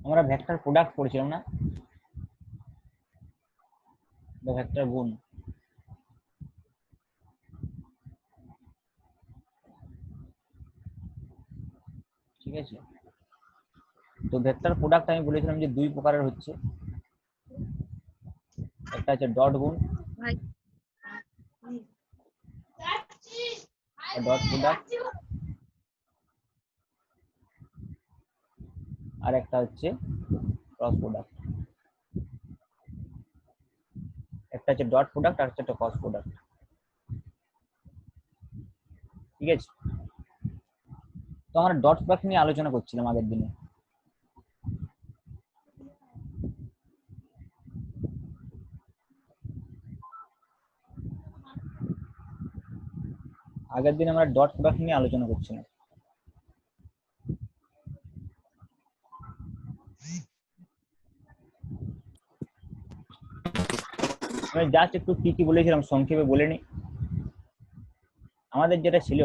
আমরা vector product পড়ছিলাম না, বা ভেক্টর গুণ। ঠিক আছে, তো ভেক্টর প্রোডাক্ট আমি বলেছিলাম যে দুই প্রকারের হচ্ছে, একটা হচ্ছে ডট গুণ ডট প্রোডাক্ট, আর একটা হচ্ছে ক্রস প্রোডাক্ট। একটা হচ্ছে ডট প্রোডাক্ট আর একটা ক্রস প্রোডাক্ট। ঠিক আছে, তো আমরা ডট প্রোডাক্ট নিয়ে আলোচনা করছিলাম আগের দিনে। আগের দিন আমরা ডট প্রোডাক্ট নিয়ে আলোচনা করছিলাম। আমি জাস্ট একটু কি কি বলেছিলাম সংক্ষেপে বলে নি। আমাদের যেটা ছিল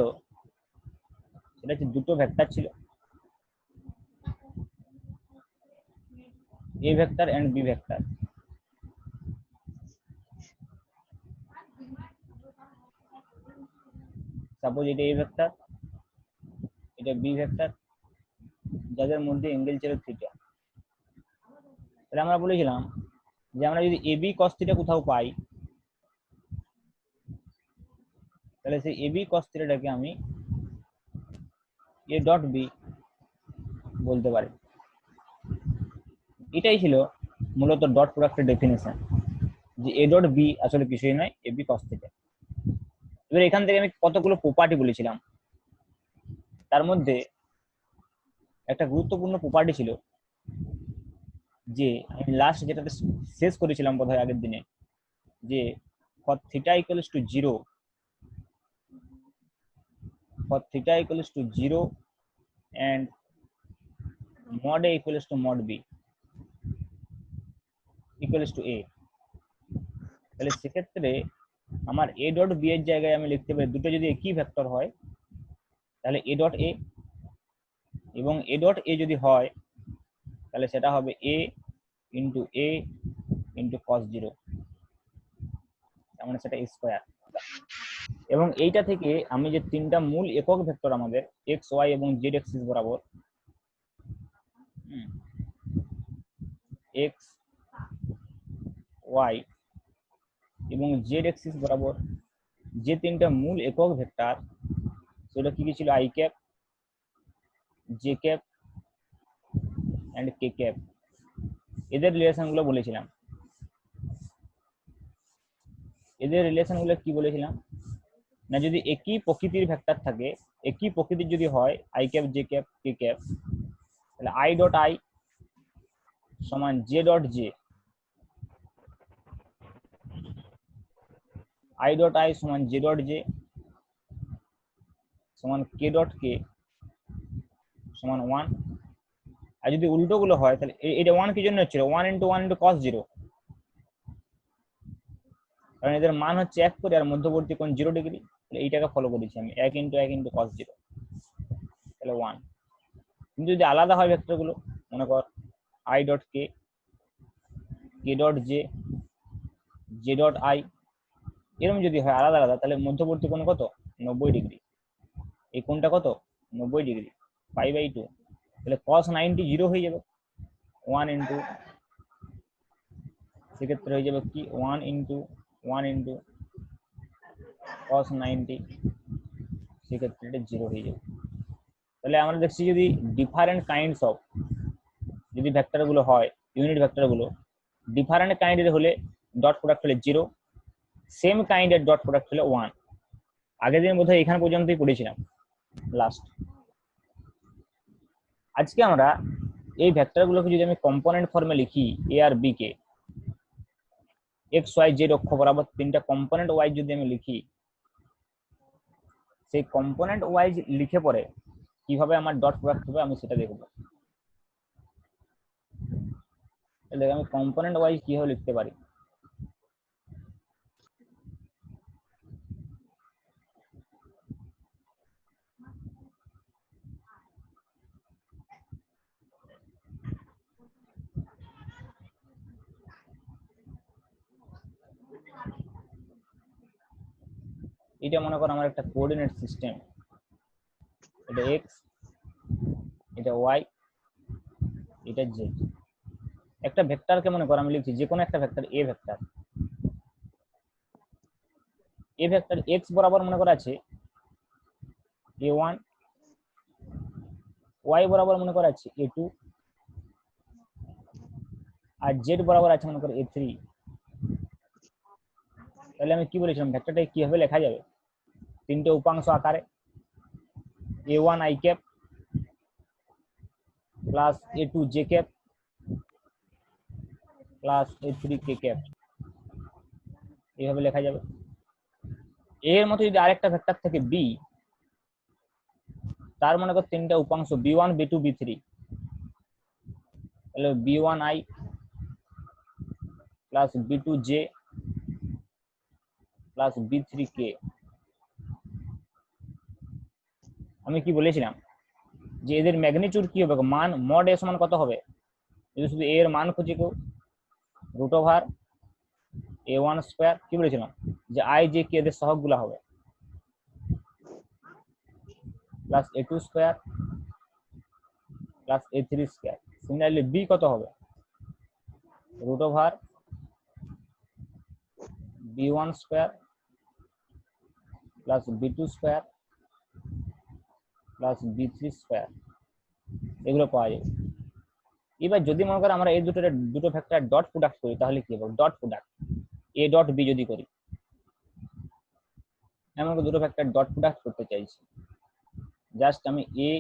সেটা হচ্ছে দুটো ভেক্টর ছিল, A vector and B vector. Suppose এটা এ ভেক্টর, এটা বি ভেক্টর, যাদের মধ্যে অ্যাঙ্গেল ছিল থিটা। তাহলে আমরা বলেছিলাম যে আমরা যদি এ বি কস থিটা কোথাও পাই, তাহলে সেই এ বি কস থিটাটাকে আমি এ ডট বি বলতে পারি। এটাই ছিল মূলত ডট প্রোডাক্টের ডেফিনেশন, যে এ ডট বি আসলে কিছুই নয়, এ বি কস থিটা। এবার এখান থেকে আমি কতগুলো প্রপার্টি বলেছিলাম, তার মধ্যে একটা গুরুত্বপূর্ণ প্রপার্টি ছিল যে আমি লাস্ট যেটাতে শেষ করেছিলাম বোধহয় আগের দিনে, যে for theta equals to 0, for theta equals to 0 and mod a equals to mod b equals to a, তাহলে সেক্ষেত্রে আমার a ডট b এর জায়গায় আমি লিখতে পারি, দুটো যদি একই ভেক্টর হয় তাহলে a ডট a, এবং a ডট a যদি হয় তাহলে সেটা হবে a into a into cos 0, তার মানে সেটা স্কোয়ার। এবং এইটা থেকে আমি যে তিনটা মূল একক ভেক্টর আমাদের এক্স ওয়াই এবং জেড এক্সিস বরাবর, এক্স ওয়াই এবং জেড এক্সিস বরাবর যে তিনটা মূল একক ভেক্টর, সেটা কি কি ছিল, I cap, J cap and K cap, এদের রিলেশন গুলো বলেছিলাম। এদের রিলেশন গুলো কি বলেছিলাম না, যদি একই প্রকৃতির ভেক্টর থাকে, একই প্রকৃতির যদি হয় I cap J cap K cap, তাহলে আই ডট আই সমান J dot J, I dot I সমান জে ডট জে সমান কে ডট কে সমান 1। আর যদি উল্টো গুলো হয় তাহলে এটা 1 কি জন্য হচ্ছিল, 1 ইন্টু 1 ইন্টু cos 0, কারণ এদের মান হচ্ছে 1 করে আর মধ্যবর্তী কোণ 0 ডিগ্রি, তাহলে এইটাকে ফলো করেছি আমি, 1 ইন্টু 1 ইন্টু cos 0, তাহলে 1। কিন্তু যদি আলাদা হয় ভেক্টর গুলো, মনে কর I dot K, K dot J, J dot I, এরকম যদি হয় আলাদা আলাদা, তাহলে মধ্যবর্তী কোণ কত, 90 ডিগ্রি। এই কোণটা কত, 90 ডিগ্রি, পাই বাই 2, তাহলে cos 90 0 হয়ে যাবে, 1 ইন্টু, সেক্ষেত্রে হয়ে যাবে কি 1 ইন্টু 1 ইন্টু cos 90, সেক্ষেত্রে এটা 0 হয়ে যাবে। তাহলে আমরা দেখছি যদি ডিফারেন্ট কাইন্ডস অফ, যদি ভেক্টর গুলো হয় ইউনিট ভেক্টর গুলো ডিফারেন্ট কাইন্ডের হলে ডট প্রোডাক্ট হলে 0, সেম কাইন্ডের ডট প্রোডাক্ট হলে 1। আগের দিন বোধহয় এখান পর্যন্তই পড়েছিলাম লাস্ট। আজকে আমরা এই ভেক্টর গুলোকে যদি আমি কম্পোনেন্ট ফর্মে লিখি, এ আর বি কে এক্স ওয়াই জেড অক্ষ বরাবর তিনটা কম্পোনেন্ট ওয়াইজ যদি আমি লিখি, সেই কম্পোনেন্ট ওয়াইজ লিখে পরে কিভাবে আমার ডট প্রোডাক্ট হবে আমি সেটা দেখবো। তাহলে আমি কম্পোনেন্ট ওয়াইজ কিভাবে লিখতে পারি, এইটা মনে করো আমার একটা কোঅর্ডিনেট সিস্টেম, এটা এক্স, এটা ওয়াই, এটা জেড। একটা ভেক্টরকে মনে করো আমি লিখছি যে কোনো একটা ভেক্টর এ ভেক্টর, এ ভেক্টর এক্স বরাবর মনে করা আছে a1, ওয়াই বরাবর মনে করা আছে a2, আর জেড বরাবর আছে মনে করো a3। তাহলে আমি কি বলেছিলাম ভেক্টরটা কিভাবে লেখা যাবে? তিনটে উপাংশ আকারে, a1 i cap plus a2 j cap plus a3 k cap, এইভাবে লেখা যাবে। এর মতো যদি আরেকটা ভেক্টর থাকে বি, তার মনে করো তিনটা উপাংশ b1 b2 b3, তাহলে b1 i plus b2 j plus b3 k। আমি কি বলেছিলাম যে এদের ম্যাগনিটিউড কি হবে, মান মড এ সমান কত হবে? যদি শুধু এর মান খুঁজে কেউ, রুট ওভার a1 স্কয়ার, কি বলেছিলাম যে i j k এদের সহগগুলো হবে, plus a2 square plus a3 square. Similarly B কত হবে? Root over b1 square plus b2 square plus b3 square, এগুলো পাওয়া যাবে। এবার যদি মনে করো আমরা এই দুটো ভেক্টর ডট প্রোডাক্ট করি তাহলে কি হবে? Dot product A dot B যদি করি, এমন দুটো ভেক্টর ডট প্রোডাক্ট করতে চাইছি, জাস্ট আমি এ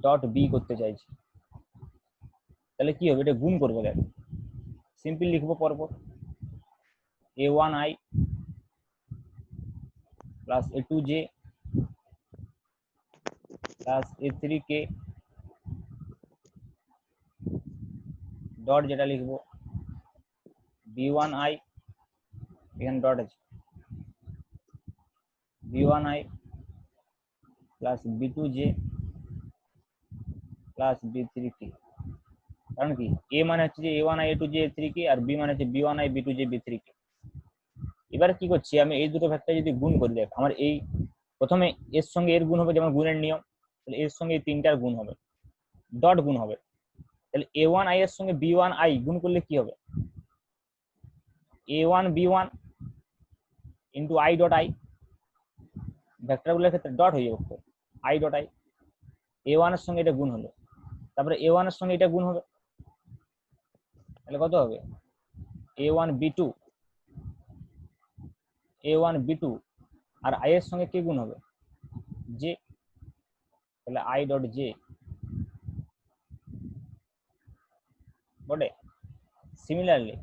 ডট বি করতে চাইছি, তাহলে কি হবে? এটা গুণ করবো, দেখ সিম্পল লিখবো পরপর, a1 i plus a2 j plus a3 k dot, যেটা লিখবো b1 i, এখানে ডট আছে, b1 i plus b2 j plus b3 k। কারণ কি এ মানে হচ্ছে যে a1 i a2 j a3 k, R B মানে হচ্ছে b1 i b2 j b3 k। এবারে কি করছি আমি, এই দুটো ভেক্টর যদি গুণ করি, দেখ আমার এই প্রথমে এর সঙ্গে এর গুণ হবে, যেমন গুণের নিয়ম, তাহলে এর সঙ্গে এই তিনটার গুণ হবে, ডট গুণ হবে। তাহলে a1 i এর সঙ্গে b1 i গুণ করলে কি হবে? a1 b1 into i dot i, ভেক্টরগুলোর ক্ষেত্রে ডট হয়ে যাবে, i ডট i, a1 এর সঙ্গে এটা গুণ হলো, তারপরে a1 এর সঙ্গে এটা গুণ হবে, তাহলে কত হবে? a1 b2, a1 b2, R i এর সঙ্গে কি গুণ হবে? j, তাহলে i ডট j বটে। সিমিলারলি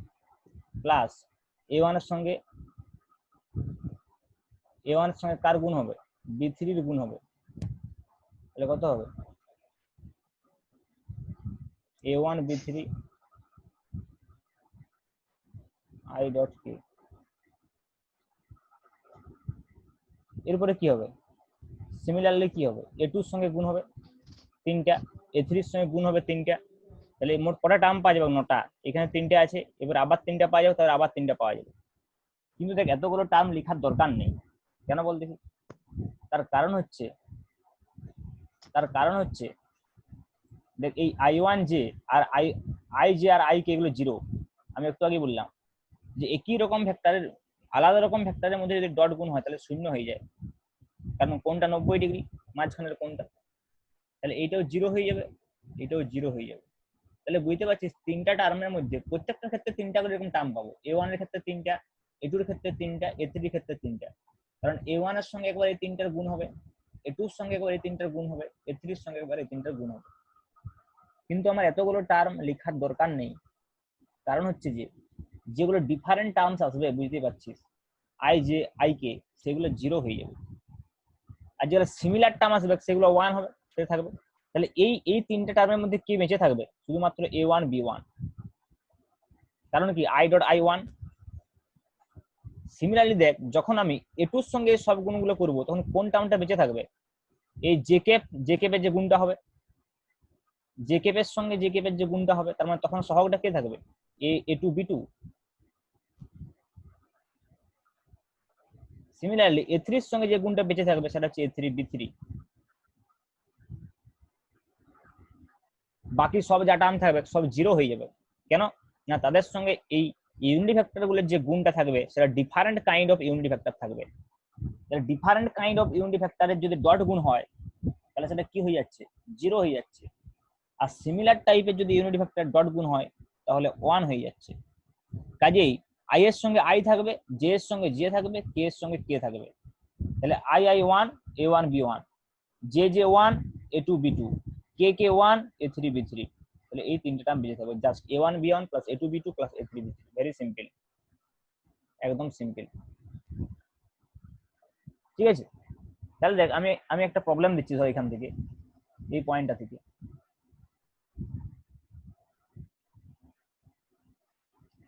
প্লাস a1 এর সঙ্গে কার গুণ হবে? b3 এর গুণ হবে, তাহলে কত হবে? a1 b3 i dot k। এরপরে কি হবে? সিমিলারলি কি হবে? a2 এর সঙ্গে গুণ হবে তিনটা, a3 এর সঙ্গে গুণ হবে তিনটা, তাহলে মোট কটা টার্ম পাওয়া যাবে? 9টা। এখানে তিনটে আছে, এবার আবার তিনটা পাওয়া যাবে, তারপর আবার তিনটা পাওয়া যাবে। কিন্তু দেখ এতগুলো টার্ম লেখার দরকার নেই, কেন বল দেখি? তার কারণ হচ্ছে দেখ এই i1 j আর i j আর i k এগুলো জিরো। আমি একটু আগে বললাম যে একই রকম ভেক্টরের আলাদা রকম ভেক্টরের মধ্যে যদি ডট গুণ হয় তাহলে শূন্য হয়ে যায়, কারণ কোনটা 90 ডিগ্রি, মাঝখানের কোনটা, তাহলে এইটাও জিরো হয়ে যাবে, এটাও জিরো হয়ে যাবে। তাহলে বুঝতে পারছিস তিনটা টার্মের মধ্যে প্রত্যেকটা ক্ষেত্রে তিনটা করে এরকম টার্ম পাবো, a1 এর ক্ষেত্রে তিনটা, a2 এর ক্ষেত্রে তিনটা, a3 এর ক্ষেত্রে তিনটা, কারণ a1 এর সঙ্গে একবার এই তিনটার গুণ হবে, a2 এর সঙ্গে একবার এই তিনটার গুণ হবে, a3 এর সঙ্গে একবার এই তিনটার গুণ হবে। কিন্তু আমার এতগুলো টার্ম লেখার দরকার নেই, কারণ হচ্ছে যে যেগুলো ডিফারেন্ট টার্মস আসবে, বুঝতে পারছিস, i j i k, সেগুলো জিরো হয়ে যাবে, আর যেগুলো সিমিলার টার্ম আসবে সেগুলো 1 হবে, সেটা থাকবে। তাহলে এই তিনটা টার্মের মধ্যে কি বেঁচে থাকবে? শুধুমাত্র a1 b1, কারণ কি i ডট i1। সিমিলারলি দেখ যখন আমি a2 এর সঙ্গে সব গুণগুলো করব তখন কোন টার্মটা বেঁচে থাকবে? এই জে ক্যাপের যে গুণটা হবে, জে ক্যাপের সঙ্গে জে ক্যাপের যে গুণটা হবে, তার মানে তখন সহগটা কে থাকবে? a2 b2। সিমিলারলি A3 এর সঙ্গে যে গুণটা বেঁচে থাকবে সেটা হচ্ছে A3B3। বাকি সব যা টার্ম থাকবে সব জিরো হয়ে যাবে। কেন না, তাদের সঙ্গে এই ইউনিটি ভেক্টর গুলোর যে গুণটা থাকবে সেটা different kind of unity vector থাকবে। তাহলে ডিফারেন্ট কাইন্ড অফ ইউনিটি ভেক্টরের যদি ডট গুণ হয় তাহলে সেটা কি হয়ে যাচ্ছে, জিরো হয়ে যাচ্ছে। আর সিমিলার টাইপের যদি ইউনিটি ভেক্টর ডট গুণ হয় তাহলে 1 হয়ে যাচ্ছে। কাজেই আই এর সঙ্গে আই থাকবে, জে এর সঙ্গে জে থাকবে, কে এর সঙ্গে কে থাকবে। তাহলে I1 A1 B1, J1 A2 B2, K1 A3 B3। তাহলে এই তিনটে টার্ম বেঁচে থাকবে, just A1 B1 plus A2 B2 plus A3 B3। Very simple, একদম সিম্পল। ঠিক আছে, তাহলে দেখ আমি একটা প্রবলেম দিচ্ছি ধর এখান থেকে, এই পয়েন্টটা থেকে।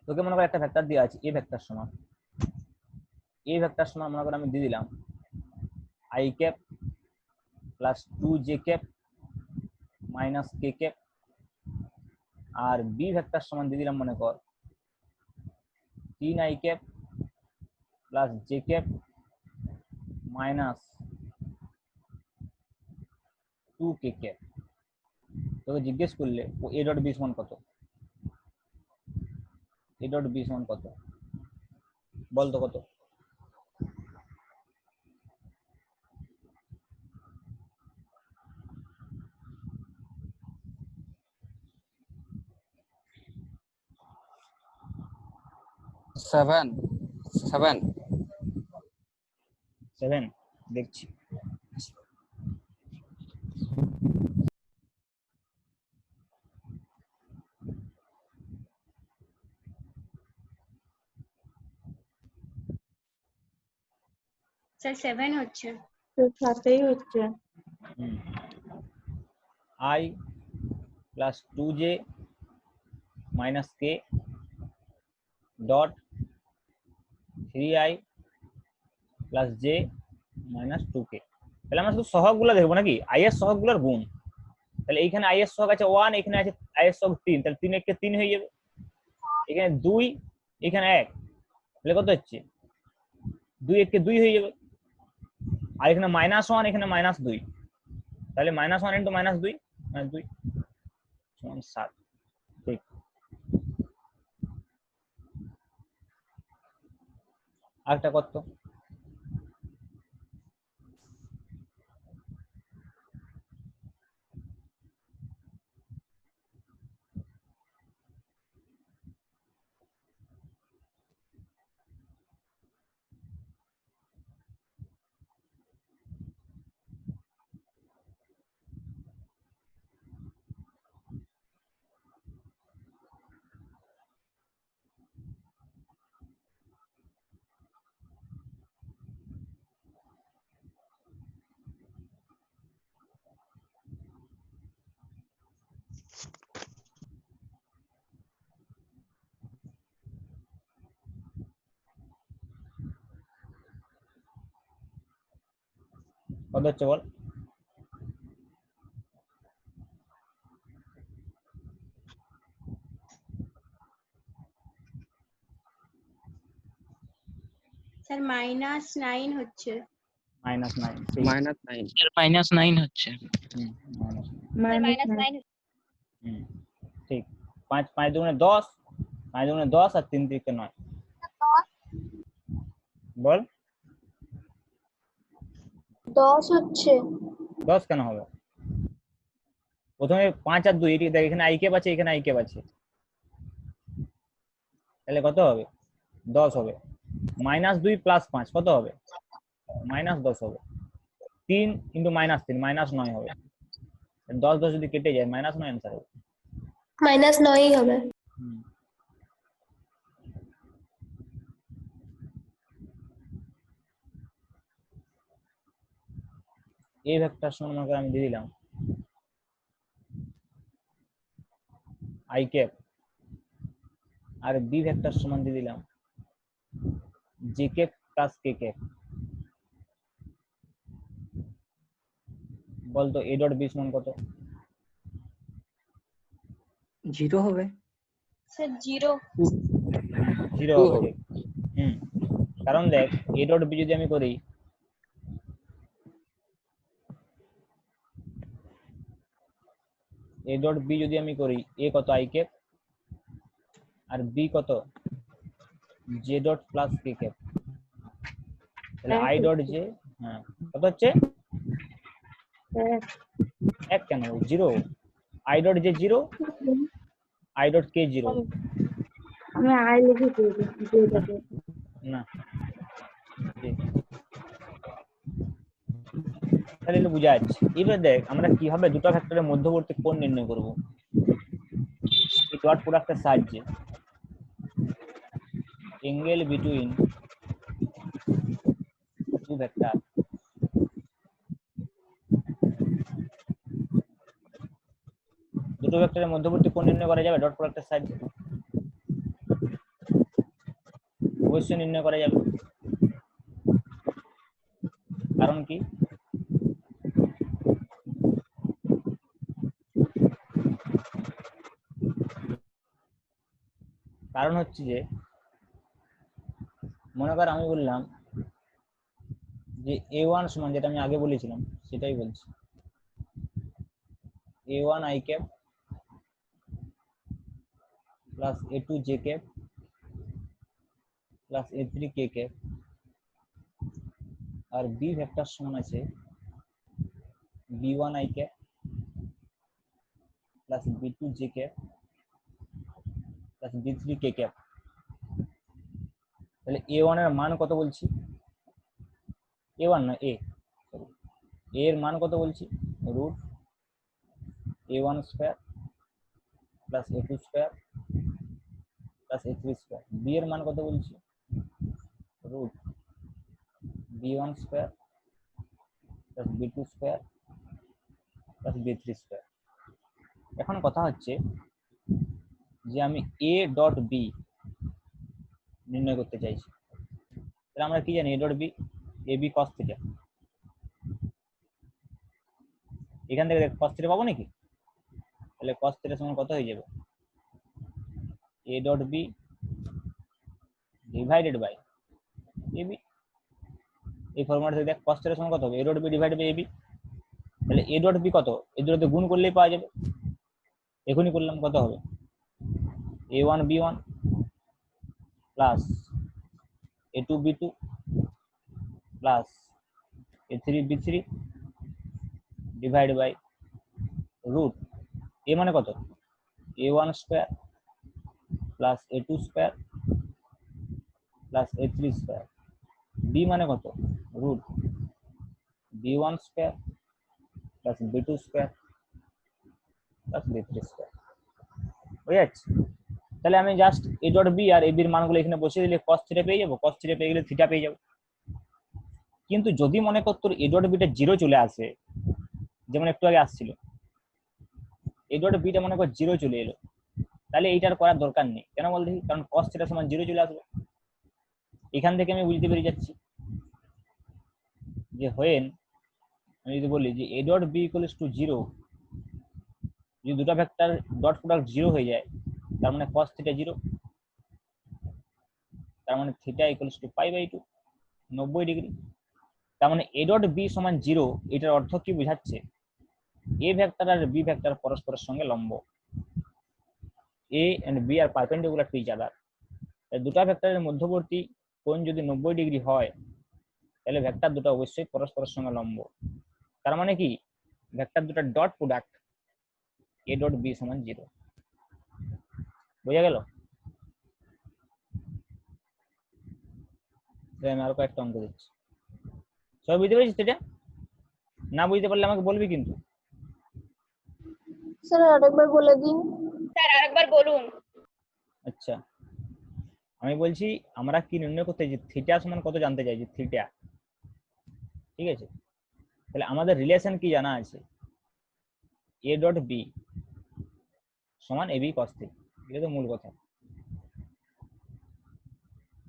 তোকে মনে কর একটা ভেক্টর দেওয়া আছে, এ ভেক্টর সমান মনে করে আমি দিয়ে দিলাম I cap plus 2J cap minus K cap, আর বি ভেক্টর সমান দিয়ে দিলাম মনে কর 3I cap plus J cap minus 2K cap. তোকে জিজ্ঞেস করলে ও A ডট বি সমান কত, A ডট বি সমান কত বলতো কত? সেভেন। 7 দেখছি। স্যার 7 হচ্ছে। সাথেই হচ্ছে। I plus 2J minus K dot 3I plus J minus 2K। তাহলে আমরা শুধু সহগগুলো দেখবো নাকি, I এর সহগগুলোর গুণ। তাহলে এইখানে I এর সহগ আছে 1, এখানে আছে I এর সহগ 3, তাহলে 3 × 3 হয়ে যাবে। এখানে 2, এখানে 1, তাহলে কত হচ্ছে 2 × 2 হয়ে যাবে। আর এখানে -1, এখানে -2, তাহলে -1 × -2 2 সমান 7। ঠিক, আরেকটা কত? কত হচ্ছে বল? স্যার -9 হচ্ছে। -9। -9 হচ্ছে। -9 ঠিক, 5 5 দুগুণে 10, 5 দুগুণে 10 আর 3 3 9। বল 10 হচ্ছে। 10 কেন হবে? প্রথমে 5 আর 2, এটি দেখ এখানে I ক্যাপ আছে, এখানে I ক্যাপ আছে, তাহলে কত হবে 10 হবে। -2 + 5 কত হবে? -10 হবে। 3 × -3 -9 হবে। 10 10 যদি কেটে যায় -9 অ্যান্সার হবে। -9ই হবে। এই ভেক্টর সমান মনে করে আমি দিয়ে দিলাম I ক্যাপ, আর বি ভেক্টর সমান দিয়ে দিলাম J cap plus K cap. বলতো A ডট বি সমান কত? 0 হবে। স্যার 0। 0 হবে। ঠিক, কারণ দেখ এ ডট বি যদি আমি করি, এ ডট বি যদি আমি করি, এ কত আই ক্যাপ আর বি কত জে ডট প্লাস কে ক্যাপ, তাহলে আই ডট জে, হ্যাঁ কত হচ্ছে এক, কেন zero, I dot J zero, I dot K zero, আমি আই লিখেছি যেটাকে। না তাহলে এটা বোঝা যাচ্ছে। এবার দেখ আমরা কিভাবে দুটো ভেক্টরের মধ্যবর্তী কোণ নির্ণয় করব এই ডট প্রোডাক্টের সাহায্যে। অ্যাঙ্গেল বিটুইন টু ভেক্টর, দুটো ভেক্টরের মধ্যবর্তী কোণ নির্ণয় করা যাবে ডট প্রোডাক্টের সাহায্যে, অবশ্যই নির্ণয় করা যাবে। কারণ কি, কারণ হচ্ছে যে মনে কর আমি বললাম যে a1 সমান, যেটা আমি আগে বলেছিলাম সেটাই বলছি, a1 i cap plus a2 j cap plus a3 k cap, আর b ভেক্টর সমান আছে b1 i cap plus b2 j cap plus b3 k cap. তাহলে a1 এর মান কত বলছি, a1 না a, সরি a এর মান কত বলছি, root a1 square plus a2 square plus a3 square. b এর মান কত বলছি, root b1 square plus b2 square plus b3 square. এখন কথা হচ্ছে যে আমি a ডট b নির্ণয় করতে চাইছি, তাহলে আমরা কি জানি a dot b, a b cos theta, এখান থেকে দেখ cos থিটা পাবো নাকি, তাহলে cos থিটা সমান কত হয়ে যাবে, a dot b divided by ab, এই ফর্মুলা থেকে দেখ cos থিটা সমান কত হবে, a dot b divided by ab। তাহলে a ডট b কত, এই দুটোতে গুণ করলেই পাওয়া যাবে, এখনই করলাম, কত হবে a1 b1 plus a2 b2 plus a3 b3 divide by root a মানে কত a1 square plus a2 square plus a3 square, b মানে কত root b1 square plus b2 square plus b3 square. বুঝা যাচ্ছে? তাহলে আমি জাস্ট a ডট b আর ab এর মানগুলো এখানে বসিয়ে দিলে cos থিটা পেয়ে যাবো, cos থিটা পেয়ে গেলে থিটা পেয়ে যাবো। কিন্তু যদি মনে কর তোর a ডট b টা 0 চলে আসে, যেমন একটু আগে আসছিল a ডট b টা মনে কর 0 চলে এলো, তাহলে এইটার করার দরকার নেই, কেন বল দেখি, কারণ cos থিটা সমান 0 চলে আসবে। এখান থেকে আমি বুঝতে পেরে যাচ্ছি যে when আমি যদি বলি যে a dot b equals to 0, যদি দুটো ভেক্টর ডট প্রোডাক্ট 0 হয়ে যায়, তার মানে cos থিটা 0, তার মানে theta equals to pi by 2, 90 degree. তার মানে a ডট b সমান 0, এটার অর্থ কি বোঝাচ্ছে, a ভেক্টর আর b ভেক্টর পরস্পরের সঙ্গে লম্ব, a and b আর পারপেন্ডিকুলার টু ইচ আদার। দুটো ভেক্টরের মধ্যবর্তী কোণ যদি 90 ডিগ্রি হয়, তাহলে ভেক্টর দুটো অবশ্যই পরস্পরের সঙ্গে লম্ব। তার মানে কি, ভেক্টর দুটো dot product a dot b সমান 0। বোঝা গেল? আমি আরো কয়েকটা অঙ্ক দিচ্ছি, সব বুঝতে পেরেছিস? এটা না বুঝতে পারলে আমাকে বলবি কিন্তু। স্যার আরেকবার বলে দিন। স্যার আরেকবার বলুন। আচ্ছা, আমি বলছি আমরা কি নির্ণয় করতে চাই, থিটা সমান কত জানতে চাইছি, থিটা, ঠিক আছে? তাহলে আমাদের রিলেশন কি জানা আছে, a ডট b সমান ab cos থিটা, এটা তো মূল কথা।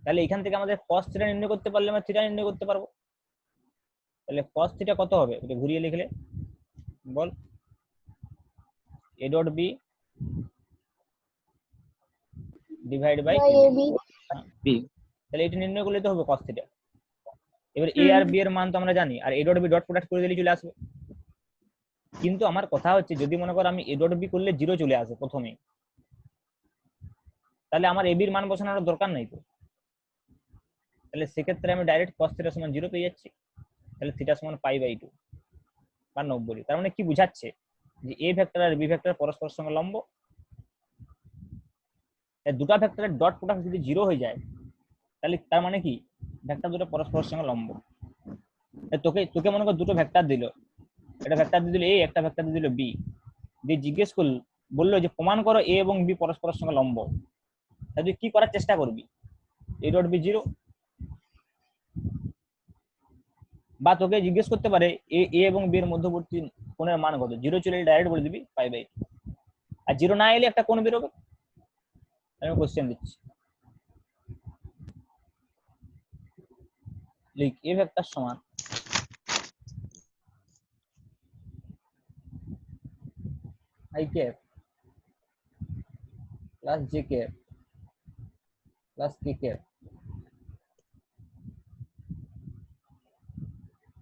তাহলে এখান থেকে আমাদের cos থিটা নির্ণয় করতে পারলে আমরা থিটা নির্ণয় করতে পারবো। তাহলে cos থিটা কত হবে, এটা ঘুরিয়ে লিখলে বল, a dot b divide by by ab। A B. তাহলে এটা নির্ণয় করলে তো হবে cos থিটা। এবার a আর b এর মান তো আমরা জানি, আর a dot b dot product করে দিলে চলে আসবে। কিন্তু আমার কথা হচ্ছে যদি মনে করো আমি a ডট b করলে 0 চলে আসে প্রথমেই, তাহলে আমার ab এর মান বসানোর দরকার নাই তো। তাহলে সেক্ষেত্রে আমি ডাইরেক্ট cos থিটা সমান 0 পেয়ে যাচ্ছি। তাহলে থিটা সমান π/2 বা 90। তার মানে কি বোঝাচ্ছে যে a ভেক্টর আর b ভেক্টর পরস্পরের সঙ্গে লম্ব। দুটা ভেক্টরের ডট প্রোডাক্ট যদি 0 হয়ে যায় তাহলে তার মানে কি ভেক্টর দুটো পরস্পরের সঙ্গে লম্ব। তোকে তোকে মনে কর দুটো ভেক্টর দিল, একটা ভেক্টর দিয়ে দিল a, একটা ভেক্টর দিয়ে দিল b, দিয়ে জিজ্ঞেস বললো যে প্রমাণ করো a এবং b পরস্পরের সঙ্গে লম্ব। তাহলে তুই কি করার চেষ্টা করবি? a ডট b 0, বা তোকে জিজ্ঞেস করতে পারে a এবং b এর মধ্যবর্তী কোণের মান কত। 0 চলে ডাইরেক্ট বলে দিবি π/2, আর 0 না এলে একটা কোণ বেরোবে। আমি কোশ্চেন দিচ্ছি, লিখ a ভেক্টর সমান i cap plus j cap plus k cap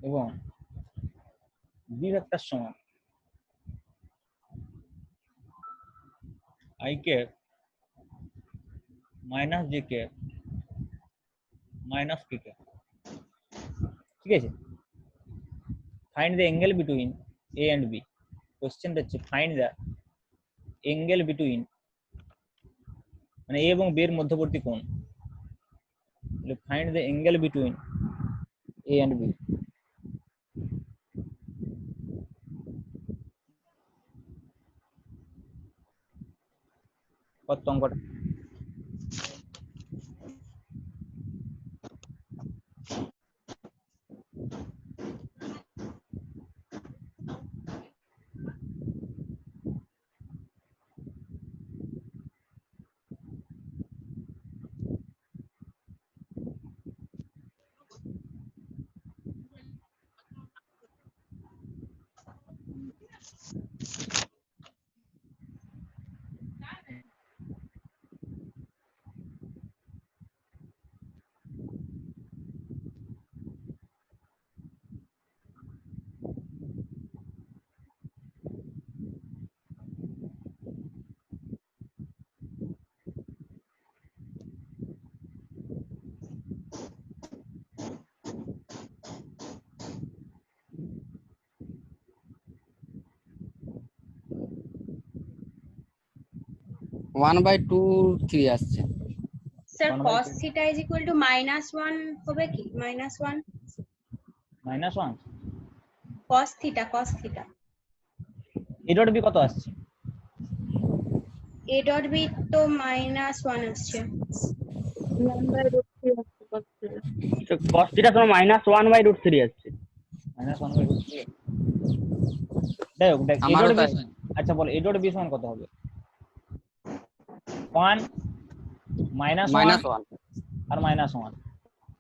এবং b ভেক্টর সমান i cap minus j cap minus k cap. ঠিক আছে, find the angle between a and b। কোশ্চেনটা হচ্ছে ফাইন্ড দ্য অ্যাঙ্গেল বিটুইন, মানে a এবং b এর মধ্যবর্তী কোণ। Find the angle between a and b। কত অঙ্কটা? ওয়ান বাই টু থ্রি আসছে। Sir 1/2 cos theta is equal to -1 হবে কি? -1 -1 cos theta a dot b কত আসছে? a ডট b তো -1 আসছে। 1/√3 আসছে cos theta। তো cos থিটা সমান -1/√3 আসছে। -1/√3। যাই হোক দেখ a আমারও ডট b। তাই। আচ্ছা বল a ডট b সমান কত হবে? 1 -1 -1 আর -1,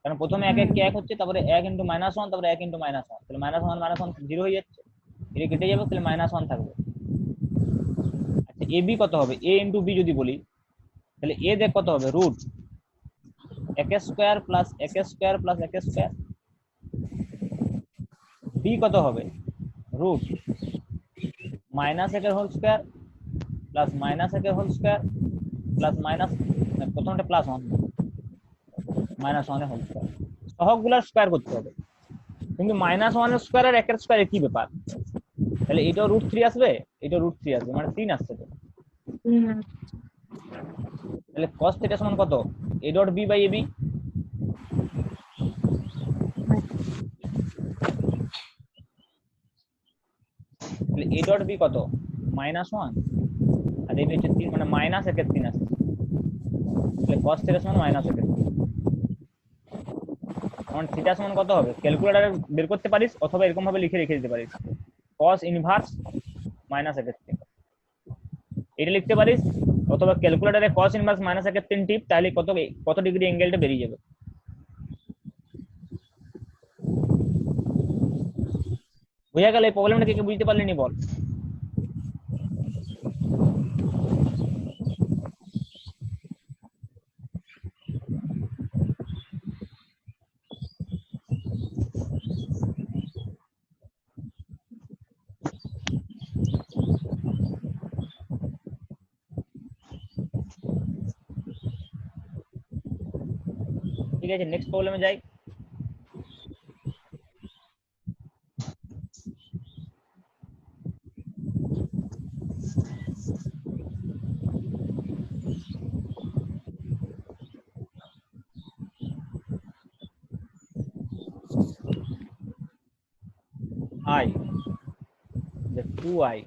কারণ প্রথমে এক এক হচ্ছে, তারপরে 1 × -1, তারপরে 1 × -1, তাহলে -1 0 হয়ে যাচ্ছে, এটা কেটে যাবে, তাহলে -1 থাকবে। আচ্ছা ab কত হবে? a × b যদি বলি তাহলে a দেখ কত হবে, root x² plus x² plus x²। b কত হবে? Root -1 whole square plus -1 whole square plus প্রথমটা প্লাস 1 -1 হোল স্কয়ার। সহগগুলোর স্কয়ার করতে হবে, কিন্তু -1 স্কয়ার আর 1 স্কয়ার একই ব্যাপার। তাহলে এটাও √3 আসবে, এটাও √3 আসবে, মানে 3 আসছে তো। তাহলে cos থিটা সমান কত? a dot b by ab। তাহলে a ডট b কত? -1 আর ab হচ্ছে 3, মানে -1/3 আসছে। তাহলে cos থিটা সমান -1/3। এখন থিটা সমান কত হবে? ক্যালকুলেটরে বের করতে পারিস, অথবা এরকম ভাবে লিখে রেখে দিতে পারিস, cos ইনভার্স -1/3। এটা লিখতে পারিস, অথবা ক্যালকুলেটরে cos ইনভার্স -1/3 টিপ, তাহলে কত ডিগ্রি অ্যাঙ্গেলটা বেরিয়ে যাবে। বুঝা গেল? এই প্রবলেমটা কে বুঝতে পারলেনি বল? আছে, নেক্সট প্রবলেমে যাই। I, the 2i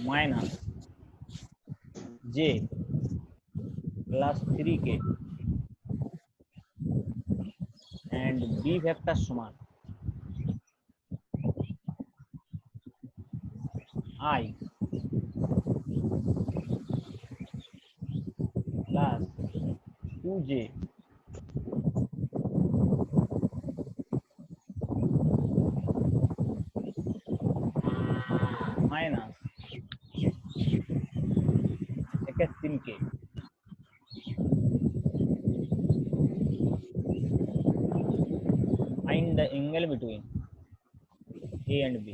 minus j plus 3k and b vector সমান I plus 2j minus একের 3k find the angle between a and b।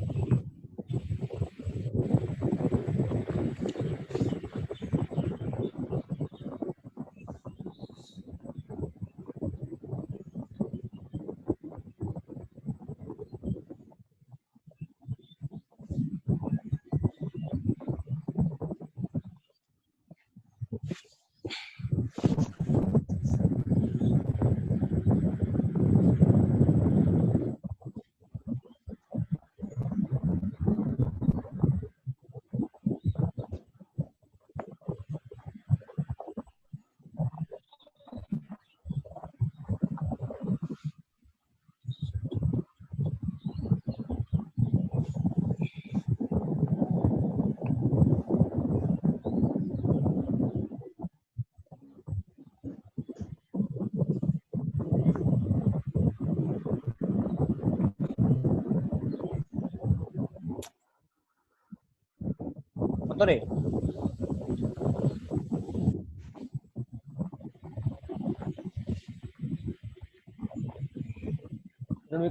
কত রে?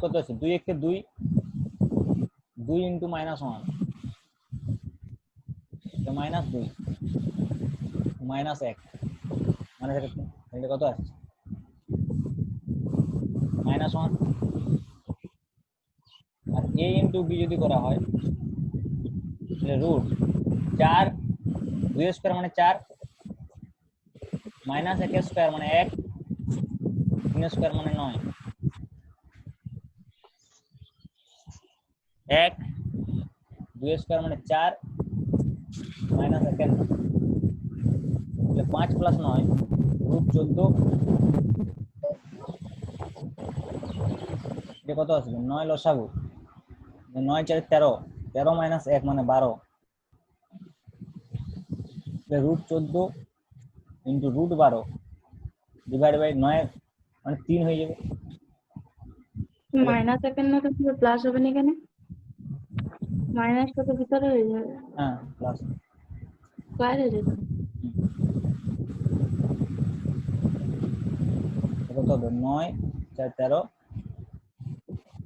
কত আছে? 2 1 2 2 ইন্টু -1 মাইনাস 2 মাইনাস 1 মানে এটা কত আসছে? -1 আর a ইন্টু b যদি করা হয় তাহলে রুট 4 2 স্কয়ার মানে 4 মাইনাস 1 স্কয়ার মানে 1 3 স্কয়ার মানে 9 1 2 স্কয়ার মানে 4 মাইনাস 1 তাহলে 5 প্লাস 9 রুট 14 এটা কত আসবে? 9 লসাগু 9 4 13 13 মাইনাস 1 মানে 12 root 14 into root 12 divide by 9 মানে 3 হয়ে যাবে। মাইনাস সেকেন্ড না তো প্লাস হবে না কেন? মাইনাসটা তো ভিতরে হয়ে যাবে, হ্যাঁ প্লাস বাইরে হয়ে যাবে। কত হবে? 9 4 13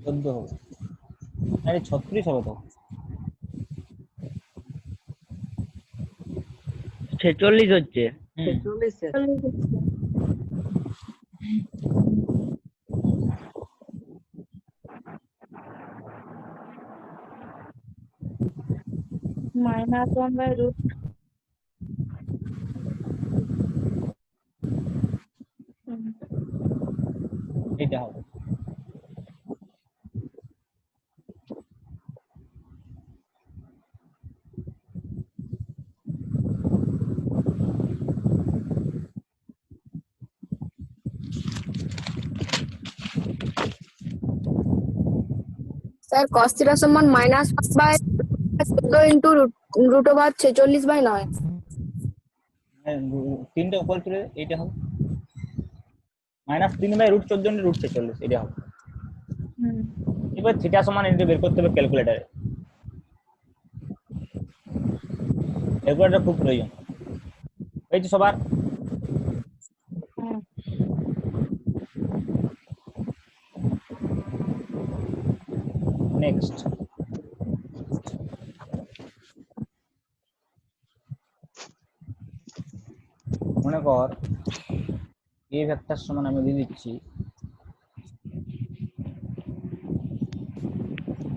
14 হবে, আরে 36 হবে তো। 46 হচ্ছে। -1/√। এটা হবে স্যার cos θ সমান -1/14 ইন্টু √46/9। তিনটা উপর তুলে এটা হবে -3/√14 ইন্টু √46 এটা হবে। এবার থিটা সমান এটা বের করতে হবে ক্যালকুলেটরে, ক্যালকুলেটর খুব প্রয়োজন হয়েছে সবার। নেক্সট মনে কর এ ভেক্টর সমান আমি দিয়ে দিচ্ছি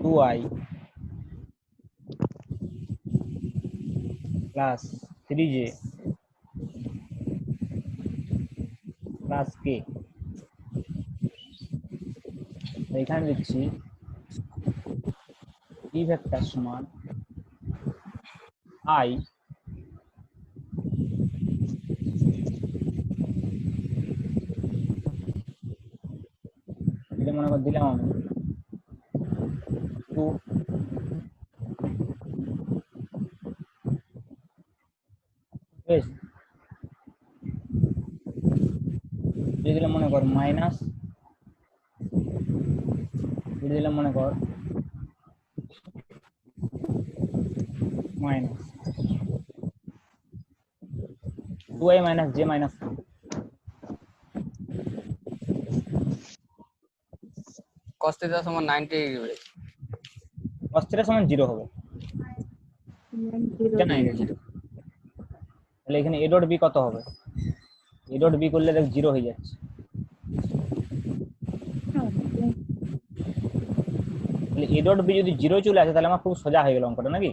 2i plus 3j plus k। এখানে দিচ্ছি ই ভেক্টর সমান i এটা মনে করে দিলাম আমি 2 বেশ দিয়ে দিলাম মনে কর মাইনাস, দিয়ে দিলাম মনে কর minus 2i minus j minus cos theta সমান 90 ডিগ্রি। cos theta সমান 0 হবে, এটা 90। তাহলে এখানে a ডট b কত হবে? a ডট b করলে দেখ 0 হয়ে যাচ্ছে। তাহলে a ডট b যদি 0 চলে আসে তাহলে আমার খুব সোজা হয়ে গেল অঙ্কটা নাকি।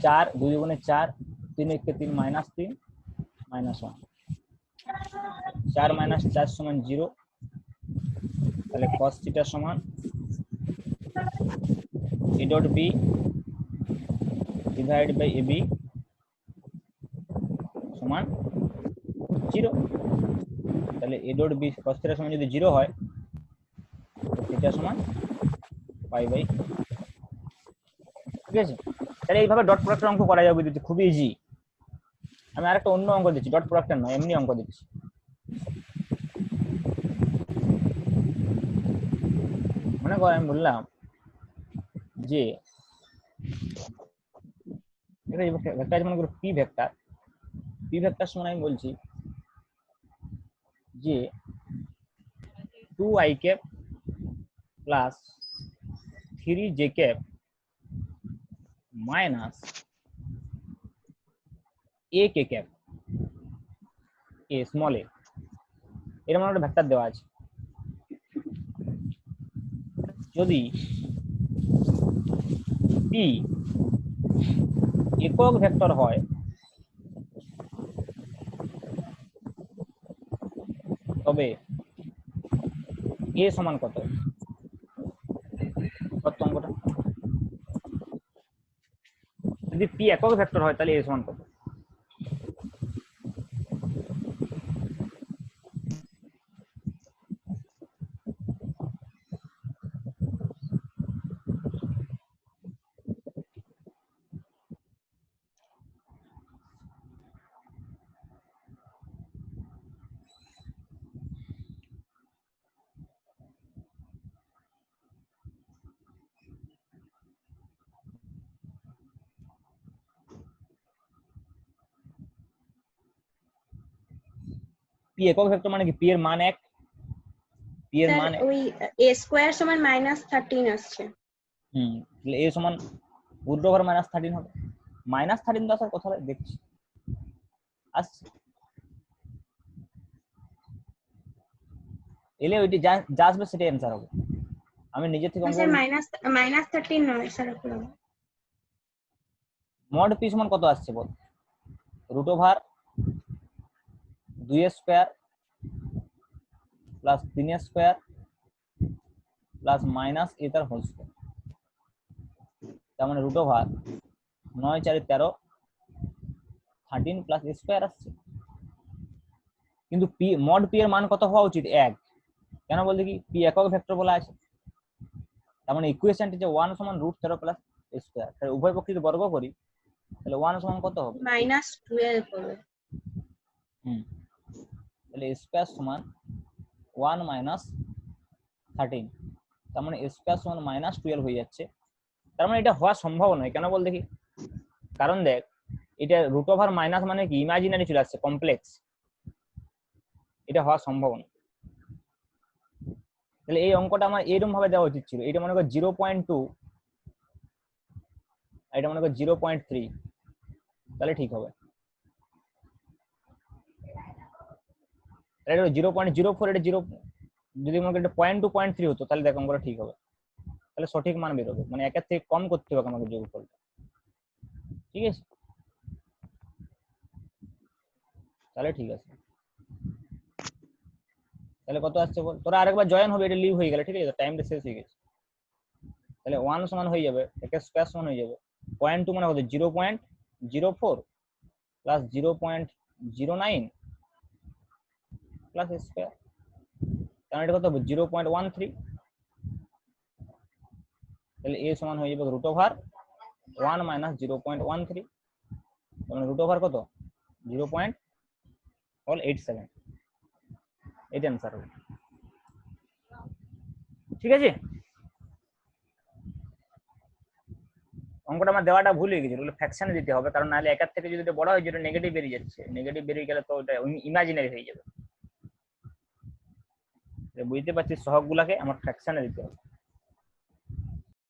4 2 গুণে 4 3 1 3 মাইনাস 3 মাইনাস 1 4 মাইনাস 4 সমান 0। তাহলে cos থিটা সমান a dot b divide by ab সমান 0। তাহলে a dot b cos theta সমান যদি 0 হয় থিটা সমান পাই বাই, ঠিক আছে। তাহলে এইভাবে ডট প্রোডাক্টের অঙ্ক করা যাবে, দিতে খুব ইজি। আমি আরেকটা অন্য অঙ্ক দিচ্ছি, ডট প্রোডাক্টের নয়, এমনি অঙ্ক দিচ্ছি। মনে কর আমি বললাম যে এটা ভেক্টর মনে করো পি ভেক্টর, পি ভেক্টর সমান আমি বলছি যে 2i cap plus 3j cap minus a K cap, a small a, এর মানে একটা ভেক্টর দেওয়া আছে। যদি p একক ভেক্টর হয় তবে a সমান কত? কত অঙ্কটা? যদি p একক ভেক্টর হয় তাহলে a সমান কত? p একক ভেক্টর মানে কি? p এর মান 1, p এর স্যার মান ওই a স্কয়ার সমান -13 আসছে। তাহলে a সমান √ ওভার -13 হবে। -13 তো আসার কথা দেখছি আসছে, এলে ওইটি যা আসবে সেটাই অ্যান্সার হবে। আমি নিজে থেকে অঙ্ক স্যার -13 নয় স্যার, মড p সমান কত আসছে বল? √ Over 2 square plus 3 square plus minus a তার হোল স্কয়ার, তার মানে √ ওভার 9 4 13 13 প্লাস a স্কয়ার আসছে। কিন্তু p মড p এর মান কত হওয়া উচিত? 1। কেন বলতে কি p একক ভেক্টর বলা আছে, তার মানে ইকুয়েশনটি যে 1 সমান √13 প্লাস a স্কয়ার, তাহলে উভয় পক্ষকে বর্গ করি তাহলে 1 সমান কত হবে? -12 হবে। তাহলে a স্কয়ার সমান 1 মাইনাস 13, তার মানে a স্কয়ার সমান -12 হয়ে যাচ্ছে। তার মানে এটা হওয়া সম্ভব নয়। কেন বল দেখি? কারণ দেখ এটা √ ওভার মাইনাস মানে কি ইমাজিনারি চলে আসছে, কমপ্লেক্স, এটা হওয়া সম্ভব নয়। তাহলে এই অঙ্কটা আমার এরকম ভাবে দেওয়া উচিত ছিল, এটা মনে কর 0.2, এটা মনে কর 0.3, তাহলে ঠিক হবে। এটা 0.04, এটা 0, যদি মনে করি এটা 0.2.3 হতো তাহলে দেখো অঙ্কটা ঠিক হবে, তাহলে সঠিক মান বেরোবে, মানে একের থেকে কম করতে হবে আমাকে যোগফলটা। ঠিক আছে, তাহলে ঠিক আছে। তাহলে কত আসছে বল, তোরা আরেকবার জয়েন হবে, এটা লিভ হয়ে গেলে ঠিক আছে, টাইমটা শেষ হয়ে গেছে। তাহলে 1 সমান হয়ে যাবে একের স্কয়ার সমান হয়ে যাবে 0.2 মানে কত 0.04 প্লাস 0.09 প্লাস স্কয়ার, তাহলে এটা কত হবে 0.13। তাহলে a সমান হয়ে যাবে √1 মাইনাস 0.13, মানে √, কত 0.87, এটা অ্যান্সার হবে। ঠিক আছে, অঙ্কটা আমার দেওয়াটা ভুল হয়ে গেছে, ওগুলো ফ্র্যাকশনে দিতে হবে, কারণ নাহলে একার থেকে যদি এটা বড় হয় যেটা নেগেটিভ বেরিয়ে যাচ্ছে, নেগেটিভ বেরিয়ে গেলে তো ওটা ইমাজিনারি হয়ে যাবে। বুঝতে পারছিস, সহগগুলাকে আমার ফ্র্যাকশনে দিতে হবে।